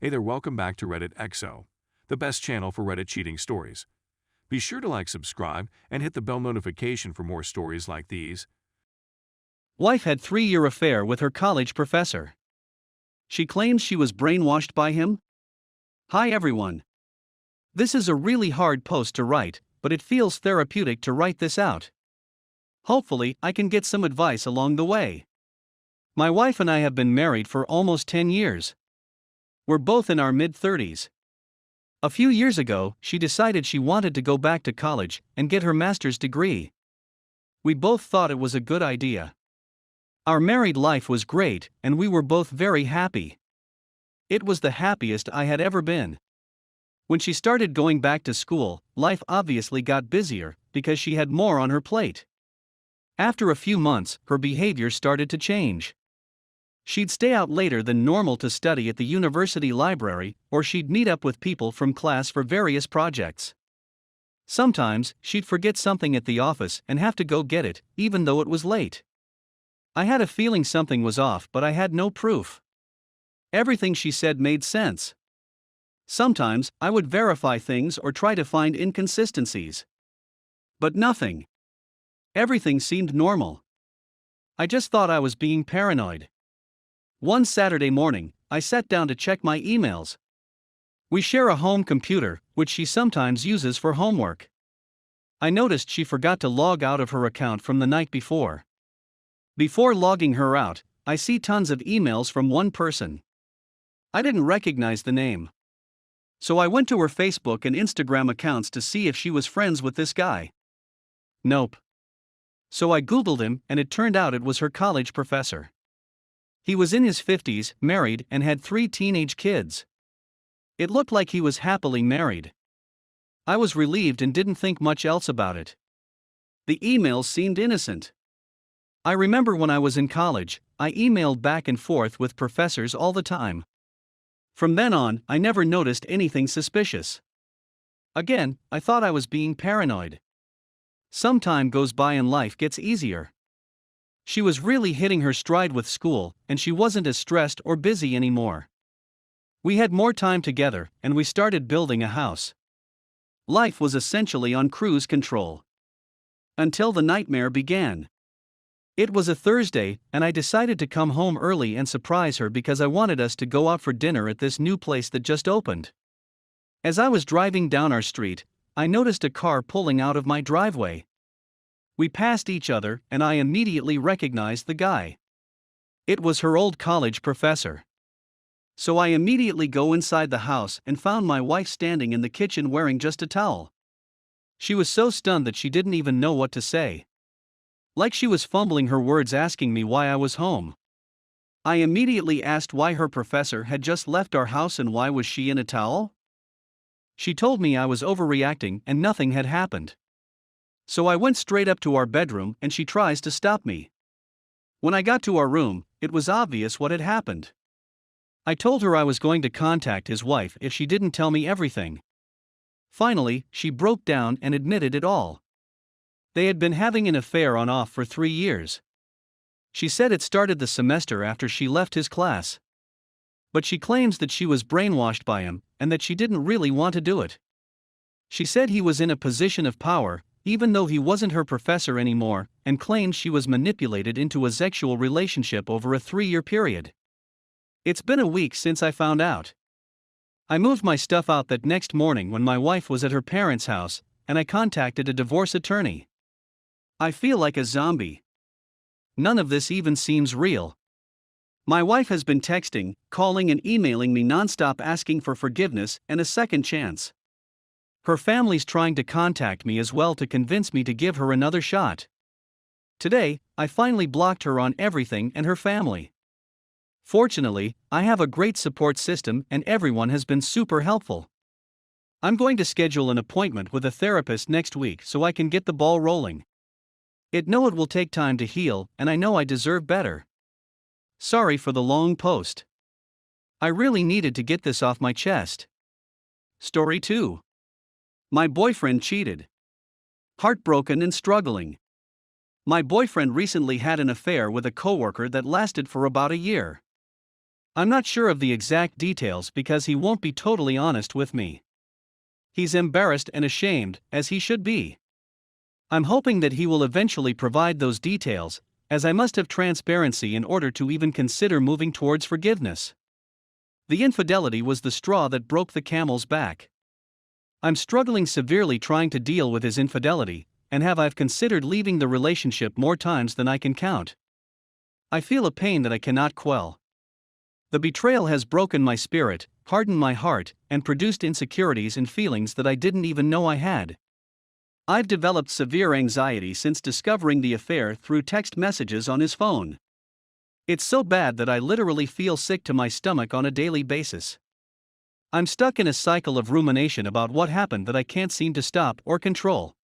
Hey there, welcome back to Reddit XO, the best channel for Reddit cheating stories. Be sure to like, subscribe, and hit the bell notification for more stories like these. Wife had 3-year affair with her college professor. She claims she was brainwashed by him. Hi everyone. This is a really hard post to write, but it feels therapeutic to write this out. Hopefully, I can get some advice along the way. My wife and I have been married for almost 10 years. We're both in our mid-30s. A few years ago, she decided she wanted to go back to college and get her master's degree. We both thought it was a good idea. Our married life was great, and we were both very happy. It was the happiest I had ever been. When she started going back to school, life obviously got busier because she had more on her plate. After a few months, her behavior started to change. She'd stay out later than normal to study at the university library, or she'd meet up with people from class for various projects. Sometimes, she'd forget something at the office and have to go get it, even though it was late. I had a feeling something was off, but I had no proof. Everything she said made sense. Sometimes, I would verify things or try to find inconsistencies. But nothing. Everything seemed normal. I just thought I was being paranoid. One Saturday morning, I sat down to check my emails. We share a home computer, which she sometimes uses for homework. I noticed she forgot to log out of her account from the night before. Before logging her out, I see tons of emails from one person. I didn't recognize the name. So I went to her Facebook and Instagram accounts to see if she was friends with this guy. Nope. So I Googled him, and it turned out it was her college professor. He was in his 50s, married, and had 3 teenage kids. It looked like he was happily married. I was relieved and didn't think much else about it. The emails seemed innocent. I remember when I was in college, I emailed back and forth with professors all the time. From then on, I never noticed anything suspicious. Again, I thought I was being paranoid. Some time goes by and life gets easier. She was really hitting her stride with school, and she wasn't as stressed or busy anymore. We had more time together, and we started building a house. Life was essentially on cruise control. Until the nightmare began. It was a Thursday, and I decided to come home early and surprise her because I wanted us to go out for dinner at this new place that just opened. As I was driving down our street, I noticed a car pulling out of my driveway. We passed each other, and I immediately recognized the guy. It was her old college professor. So I immediately go inside the house and found my wife standing in the kitchen wearing just a towel. She was so stunned that she didn't even know what to say. Like she was fumbling her words asking me why I was home. I immediately asked why her professor had just left our house and why was she in a towel? She told me I was overreacting and nothing had happened. So I went straight up to our bedroom and she tries to stop me. When I got to our room, it was obvious what had happened. I told her I was going to contact his wife if she didn't tell me everything. Finally, she broke down and admitted it all. They had been having an affair on off for 3 years. She said it started the semester after she left his class. But she claims that she was brainwashed by him and that she didn't really want to do it. She said he was in a position of power, even though he wasn't her professor anymore, and claimed she was manipulated into a sexual relationship over a 3-year period. It's been a week since I found out. I moved my stuff out that next morning when my wife was at her parents' house, and I contacted a divorce attorney. I feel like a zombie. None of this even seems real. My wife has been texting, calling and emailing me nonstop asking for forgiveness and a second chance. Her family's trying to contact me as well to convince me to give her another shot. Today, I finally blocked her on everything and her family. Fortunately, I have a great support system and everyone has been super helpful. I'm going to schedule an appointment with a therapist next week so I can get the ball rolling. It will take time to heal, and I know I deserve better. Sorry for the long post. I really needed to get this off my chest. Story 2. My boyfriend cheated. Heartbroken and struggling. My boyfriend recently had an affair with a coworker that lasted for about a year. I'm not sure of the exact details because he won't be totally honest with me. He's embarrassed and ashamed, as he should be. I'm hoping that he will eventually provide those details, as I must have transparency in order to even consider moving towards forgiveness. The infidelity was the straw that broke the camel's back. I'm struggling severely trying to deal with his infidelity, and I've considered leaving the relationship more times than I can count. I feel a pain that I cannot quell. The betrayal has broken my spirit, hardened my heart, and produced insecurities and feelings that I didn't even know I had. I've developed severe anxiety since discovering the affair through text messages on his phone. It's so bad that I literally feel sick to my stomach on a daily basis. I'm stuck in a cycle of rumination about what happened that I can't seem to stop or control.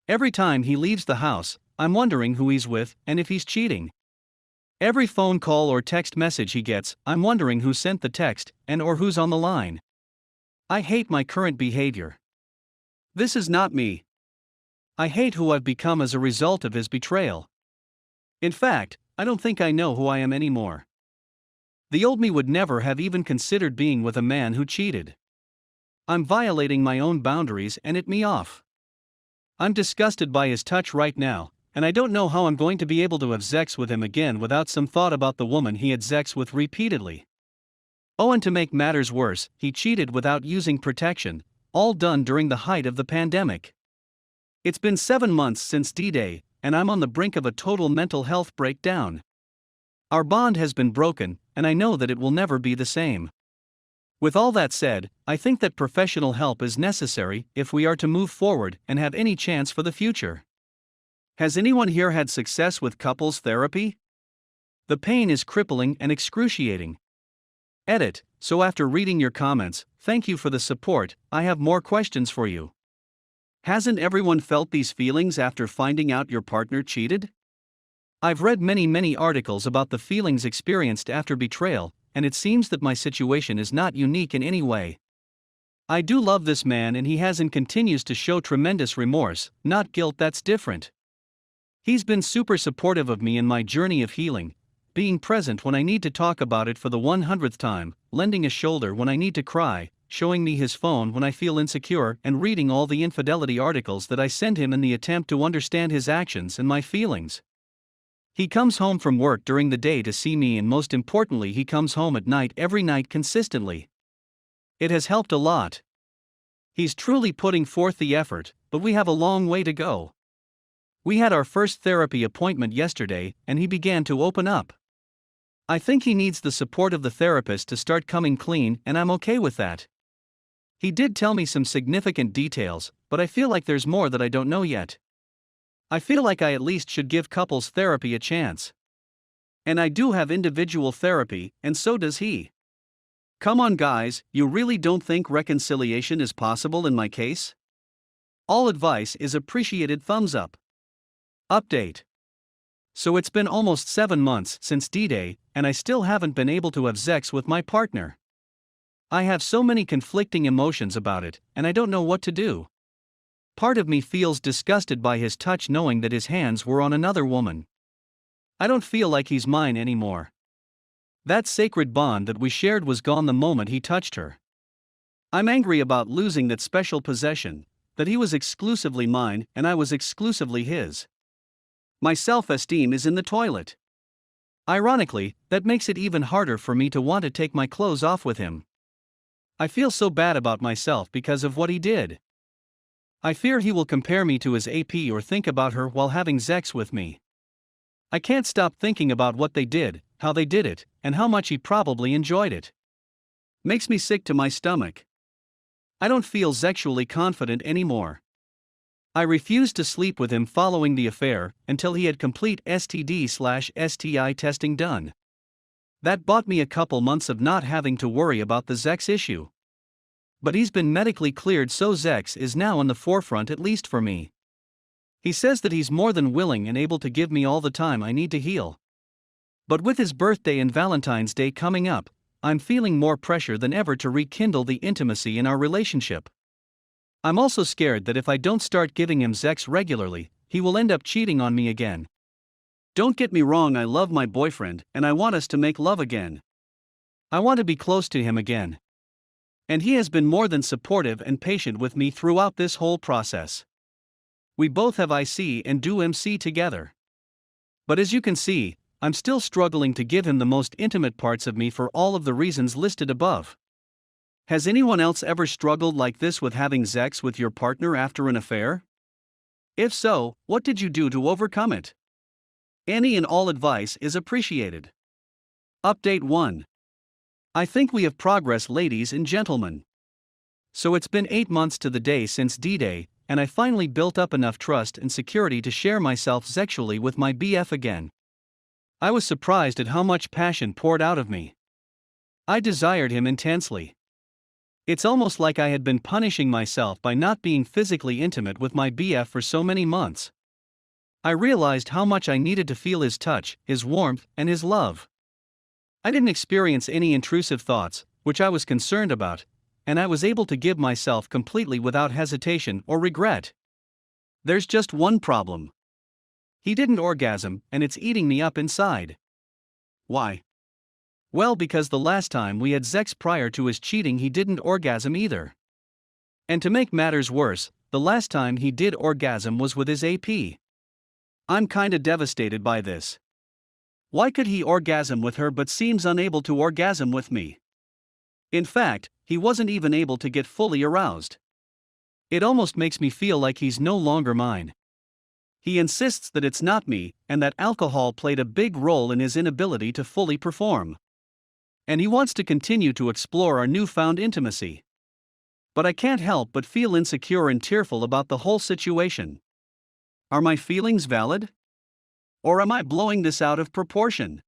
Every time he leaves the house, I'm wondering who he's with and if he's cheating. Every phone call or text message he gets, I'm wondering who sent the text and or who's on the line. I hate my current behavior. This is not me. I hate who I've become as a result of his betrayal. In fact, I don't think I know who I am anymore. The old me would never have even considered being with a man who cheated. I'm violating my own boundaries and it me off. I'm disgusted by his touch right now, and I don't know how I'm going to be able to have sex with him again without some thought about the woman he had sex with repeatedly. Oh, and to make matters worse, he cheated without using protection, all done during the height of the pandemic. It's been 7 months since D-Day, and I'm on the brink of a total mental health breakdown. Our bond has been broken, and I know that it will never be the same. With all that said, I think that professional help is necessary if we are to move forward and have any chance for the future. Has anyone here had success with couples therapy? The pain is crippling and excruciating. Edit. So after reading your comments, thank you for the support. I have more questions for you. Hasn't everyone felt these feelings after finding out your partner cheated? I've read many articles about the feelings experienced after betrayal, and it seems that my situation is not unique in any way. I do love this man and he has and continues to show tremendous remorse, not guilt. That's different. He's been super supportive of me in my journey of healing, being present when I need to talk about it for the 100th time, lending a shoulder when I need to cry, showing me his phone when I feel insecure, and reading all the infidelity articles that I send him in the attempt to understand his actions and my feelings. He comes home from work during the day to see me, and most importantly, he comes home at night every night consistently. It has helped a lot. He's truly putting forth the effort, but we have a long way to go. We had our first therapy appointment yesterday, and he began to open up. I think he needs the support of the therapist to start coming clean, and I'm okay with that. He did tell me some significant details, but I feel like there's more that I don't know yet. I feel like I at least should give couples therapy a chance. And I do have individual therapy, and so does he. Come on guys, you really don't think reconciliation is possible in my case? All advice is appreciated. Thumbs up. Update. So it's been almost 7 months since D-Day, and I still haven't been able to have sex with my partner. I have so many conflicting emotions about it, and I don't know what to do. Part of me feels disgusted by his touch, knowing that his hands were on another woman. I don't feel like he's mine anymore. That sacred bond that we shared was gone the moment he touched her. I'm angry about losing that special possession, that he was exclusively mine and I was exclusively his. My self-esteem is in the toilet. Ironically, that makes it even harder for me to want to take my clothes off with him. I feel so bad about myself because of what he did. I fear he will compare me to his AP or think about her while having sex with me. I can't stop thinking about what they did, how they did it, and how much he probably enjoyed it. Makes me sick to my stomach. I don't feel sexually confident anymore. I refused to sleep with him following the affair until he had complete STD/STI testing done. That bought me a couple months of not having to worry about the sex issue. But he's been medically cleared, so sex is now in the forefront, at least for me. He says that he's more than willing and able to give me all the time I need to heal. But with his birthday and Valentine's Day coming up, I'm feeling more pressure than ever to rekindle the intimacy in our relationship. I'm also scared that if I don't start giving him sex regularly, he will end up cheating on me again. Don't get me wrong, I love my boyfriend and I want us to make love again. I want to be close to him again. And he has been more than supportive and patient with me throughout this whole process. We both have IC and do MC together. But as you can see, I'm still struggling to give him the most intimate parts of me for all of the reasons listed above. Has anyone else ever struggled like this with having sex with your partner after an affair? If so, what did you do to overcome it? Any and all advice is appreciated. Update 1. I think we have progress, ladies and gentlemen. So it's been 8 months to the day since D-Day, and I finally built up enough trust and security to share myself sexually with my BF again. I was surprised at how much passion poured out of me. I desired him intensely. It's almost like I had been punishing myself by not being physically intimate with my BF for so many months. I realized how much I needed to feel his touch, his warmth, and his love. I didn't experience any intrusive thoughts, which I was concerned about, and I was able to give myself completely without hesitation or regret. There's just one problem. He didn't orgasm, and it's eating me up inside. Why? Well, because the last time we had sex prior to his cheating, he didn't orgasm either. And to make matters worse, the last time he did orgasm was with his AP. I'm kinda devastated by this. Why could he orgasm with her but seems unable to orgasm with me? In fact, he wasn't even able to get fully aroused. It almost makes me feel like he's no longer mine. He insists that it's not me, and that alcohol played a big role in his inability to fully perform. And he wants to continue to explore our newfound intimacy. But I can't help but feel insecure and tearful about the whole situation. Are my feelings valid? Or am I blowing this out of proportion?